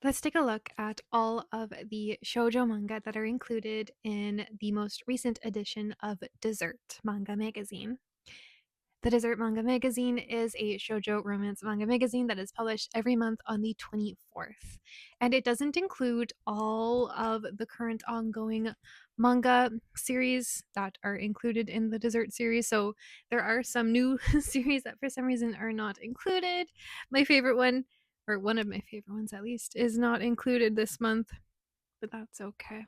Let's take a look at all of the shoujo manga that are included in the most recent edition of Dessert Manga Magazine. The Dessert Manga Magazine is a shoujo romance manga magazine that is published every month on the 24th. And it doesn't include all of the current ongoing manga series that are included in the Dessert series. So there are some new series that for some reason are not included. My favorite one, or one of my favorite ones at least, is not included this month, but that's okay.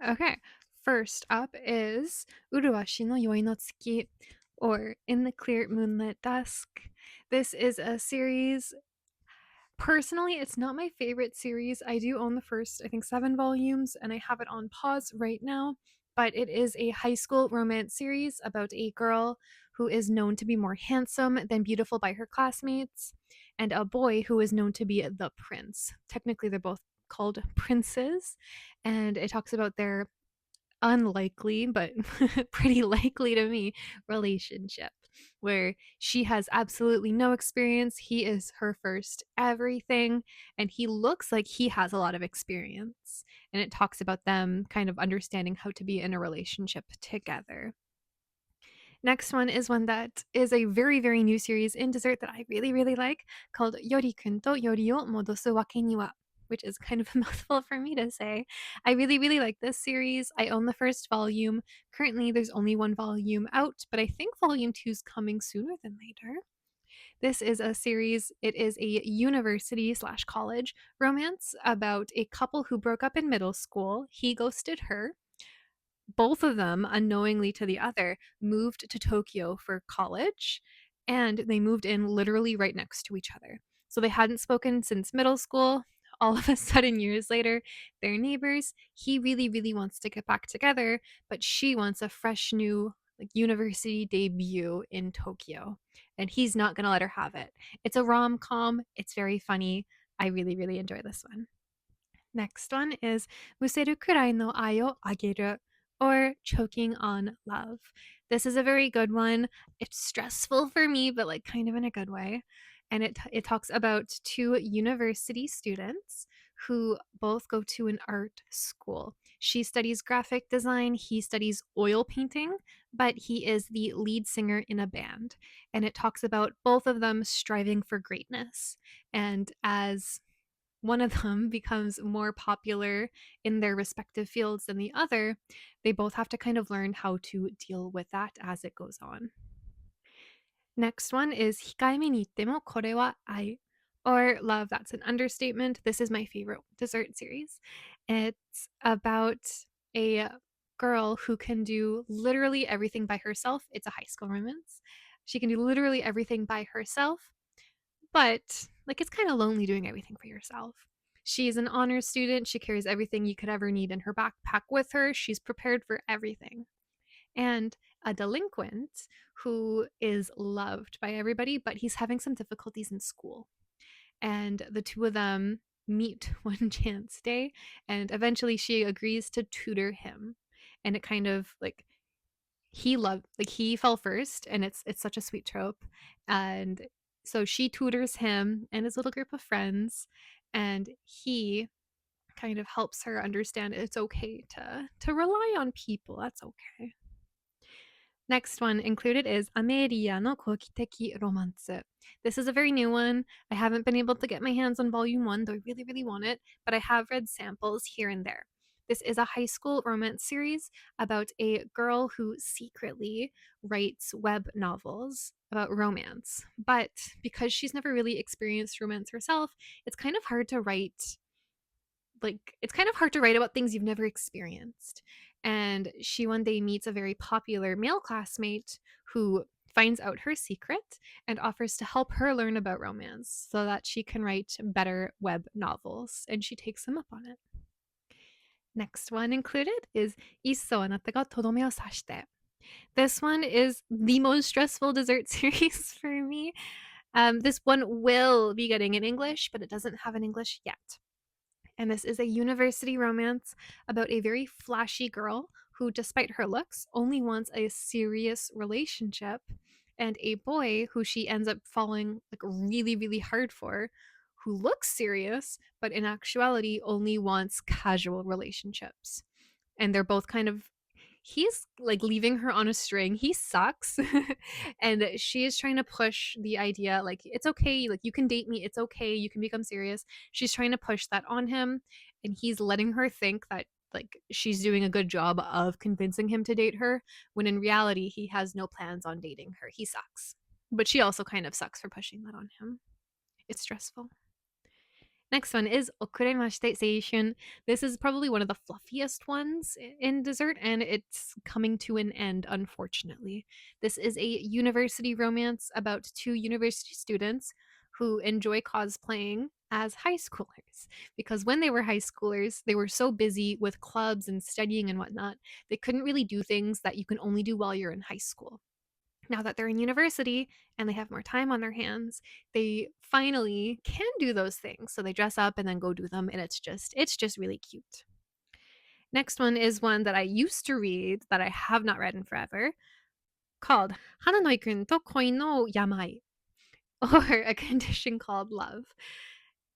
Okay, first up is Uruashi no Yoi no Tsuki, or In the Clear Moonlit Dusk. This is a series. Personally, it's not my favorite series. I do own the first, I think, 7 volumes, and I have it on pause right now. But it is a high school romance series about a girl who is known to be more handsome than beautiful by her classmates, and a boy who is known to be the prince. Technically, they're both called princes, and it talks about their unlikely, but pretty likely to me, relationship where she has absolutely no experience. He is her first everything, and he looks like he has a lot of experience. And it talks about them kind of understanding how to be in a relationship together. Next one is one that is a very, very new series in dessert that I really, really like called Yori-kun to Yori o Modosu wake niwa, which is kind of a mouthful for me to say. I really, really like this series. I own the first volume. Currently, there's only 1 volume out, but I think volume 2 is coming sooner than later. This is a series, it is a university slash college romance about a couple who broke up in middle school. He ghosted her. Both of them, unknowingly to the other, moved to Tokyo for college, and they moved in literally right next to each other. So they hadn't spoken since middle school. All of a sudden, years later, they're neighbors. He really, really wants to get back together, but she wants a fresh new like university debut in Tokyo, and he's not going to let her have it. It's a rom-com. It's very funny. I really, really enjoy this one. Next one is Museru kurai no ai o ageru, or Choking on Love. This is a very good one. It's stressful for me, but like kind of in a good way. And it talks about two university students who both go to an art school. She studies graphic design, he studies oil painting, but he is the lead singer in a band. And it talks about both of them striving for greatness. And as one of them becomes more popular in their respective fields than the other, they both have to kind of learn how to deal with that as it goes on. Next one is Hikaime ni itte mo kore wa ai, or Love That's an Understatement. This is my favorite dessert series. It's about a girl who can do literally everything by herself. It's a high school romance. She can do literally everything by herself, but like it's kind of lonely doing everything for yourself. She's an honors student. She carries everything you could ever need in her backpack with her. She's prepared for everything. And a delinquent who is loved by everybody, but he's having some difficulties in school. And the two of them meet one chance day, and eventually she agrees to tutor him. And it kind of like he fell first, and it's such a sweet trope. And so she tutors him and his little group of friends, and he kind of helps her understand it's okay to rely on people. That's okay. Next one included is Amelia no Koukiteki romance. This is a very new one. I haven't been able to get my hands on volume 1, though I really, really want it, but I have read samples here and there. This is a high school romance series about a girl who secretly writes web novels about romance. But because she's never really experienced romance herself, it's kind of hard to write about things you've never experienced. And she one day meets a very popular male classmate who finds out her secret and offers to help her learn about romance so that she can write better web novels. And she takes him up on it. Next one included is Isso Anata ga Todome o Sashite. This one is the most stressful dessert series for me. This one will be getting in English, but it doesn't have an English yet. And this is a university romance about a very flashy girl who, despite her looks, only wants a serious relationship, and a boy who she ends up falling like really, really hard for, who looks serious, but in actuality only wants casual relationships. And they're both kind of he's like leaving her on a string. He sucks. And she is trying to push the idea like it's okay, like you can date me, it's okay, you can become serious. She's trying to push that on him, and he's letting her think that like she's doing a good job of convincing him to date her when in reality he has no plans on dating her. He sucks. But she also kind of sucks for pushing that on him. It's stressful. Next one is Okuremashite Seishun. This is probably one of the fluffiest ones in dessert, and it's coming to an end, unfortunately. This is a university romance about two university students who enjoy cosplaying as high schoolers. Because when they were high schoolers, they were so busy with clubs and studying and whatnot, they couldn't really do things that you can only do while you're in high school. Now that they're in university and they have more time on their hands, they finally can do those things. So they dress up and then go do them, and it's just really cute. Next one is one that I used to read that I have not read in forever, called Hananoi-kun to Koi no Yamai, or A Condition Called Love.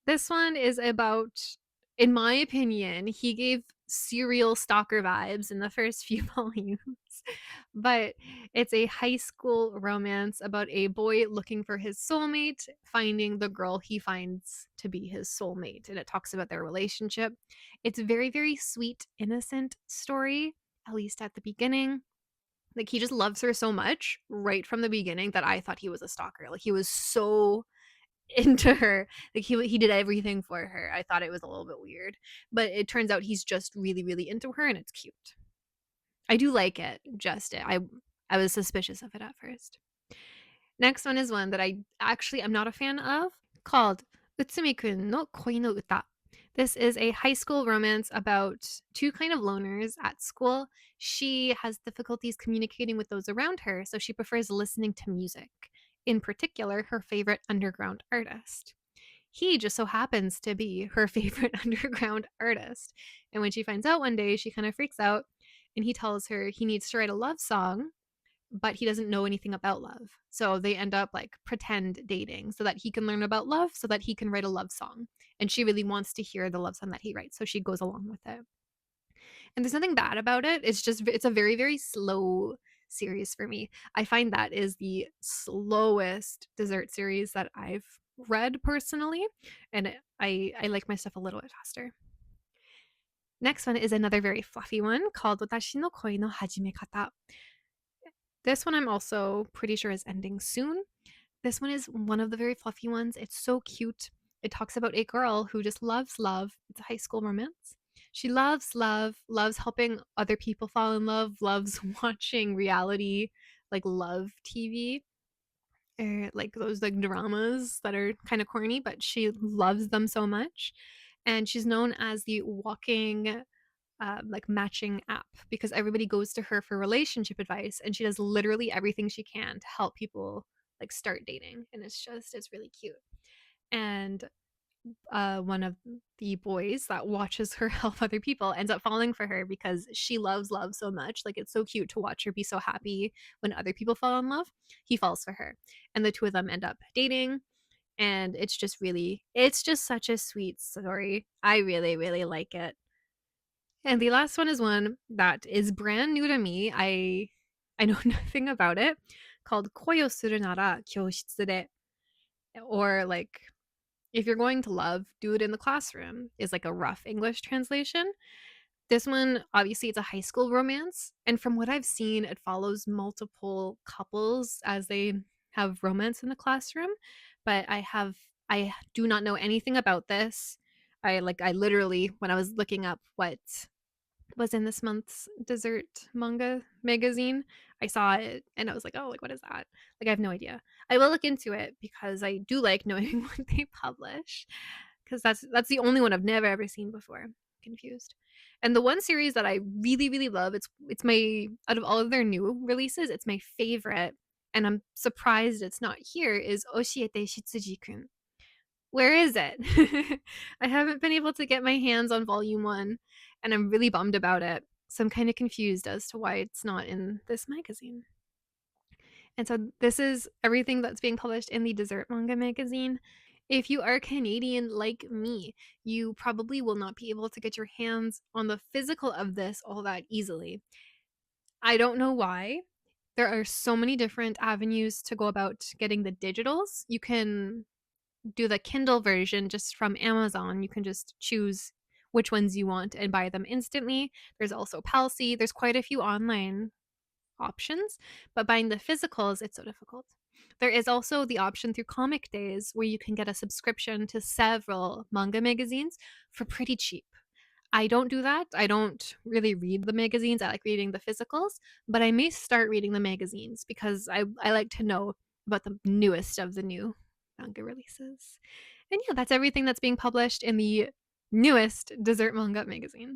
This one is about, in my opinion, he gave serial stalker vibes in the first few volumes. But it's a high school romance about a boy looking for his soulmate, finding the girl he finds to be his soulmate. And it talks about their relationship. It's a very, very sweet, innocent story, at least at the beginning. Like he just loves her so much right from the beginning that I thought he was a stalker. Like he was so into her. Like he did everything for her. I thought it was a little bit weird, but it turns out he's just really really into her, and it's cute. I do like it. Just I was suspicious of it at first. Next one is one that I actually am not a fan of, called Utsumi-kun no Koi no Uta. This is a high school romance about two kind of loners at school. She has difficulties communicating with those around her, so she prefers listening to music, in particular, her favorite underground artist. He just so happens to be her favorite underground artist. And when she finds out one day, she kind of freaks out, and he tells her he needs to write a love song, but he doesn't know anything about love. So they end up like pretend dating so that he can learn about love so that he can write a love song. And she really wants to hear the love song that he writes, so she goes along with it. And there's nothing bad about it. It's a very very slow series for me. I find that is the slowest dessert series that I've read personally, and I like my stuff a little bit faster. Next one is another very fluffy one called Watashi no koi no Hajimekata. This one I'm also pretty sure is ending soon. This one is one of the very fluffy ones. It's so cute. It talks about a girl who just loves love. It's a high school romance. She loves love, loves helping other people fall in love, loves watching reality, like love TV, or like those like dramas that are kind of corny, but she loves them so much. And she's known as the walking like matching app because everybody goes to her for relationship advice, and she does literally everything she can to help people like start dating, and it's really cute. And one of the boys that watches her help other people ends up falling for her because she loves love so much. Like it's so cute to watch her be so happy when other people fall in love. He falls for her, and the two of them end up dating. And it's just such a sweet story. I really really like it. And the last one is one that is brand new to me. I know nothing about it, called Koyo suru nara Kyoushitsu de, or like if you're going to love, do it in the classroom, is like a rough English translation. This one, obviously, it's a high school romance, and from what I've seen, it follows multiple couples as they have romance in the classroom. But I do not know anything about this. I literally, when I was looking up what was in this month's dessert manga magazine, I saw it and I was like, oh, like what is that? Like I have no idea. I will look into it because I do like knowing what they publish, because that's the only one I've never ever seen before. Confused. And the one series that I really really love, it's my, out of all of their new releases, it's my favorite, and I'm surprised it's not here, is Oshiete Shitsuji-kun. Where is it? I haven't been able to get my hands on volume 1, and I'm really bummed about it. So I'm kind of confused as to why it's not in this magazine. And so this is everything that's being published in the dessert manga magazine. If you are Canadian like me, you probably will not be able to get your hands on the physical of this all that easily. I don't know why. There are so many different avenues to go about getting the digitals. You can do the Kindle version just from Amazon. You can just choose which ones you want and buy them instantly. There's also Palsy. There's quite a few online options, but buying the physicals, it's so difficult. There is also the option through Comic Days where you can get a subscription to several manga magazines for pretty cheap. I don't do that. I don't really read the magazines. I like reading the physicals, but I may start reading the magazines because I like to know about the newest of the new manga releases. And yeah, that's everything that's being published in the newest dessert manga magazine.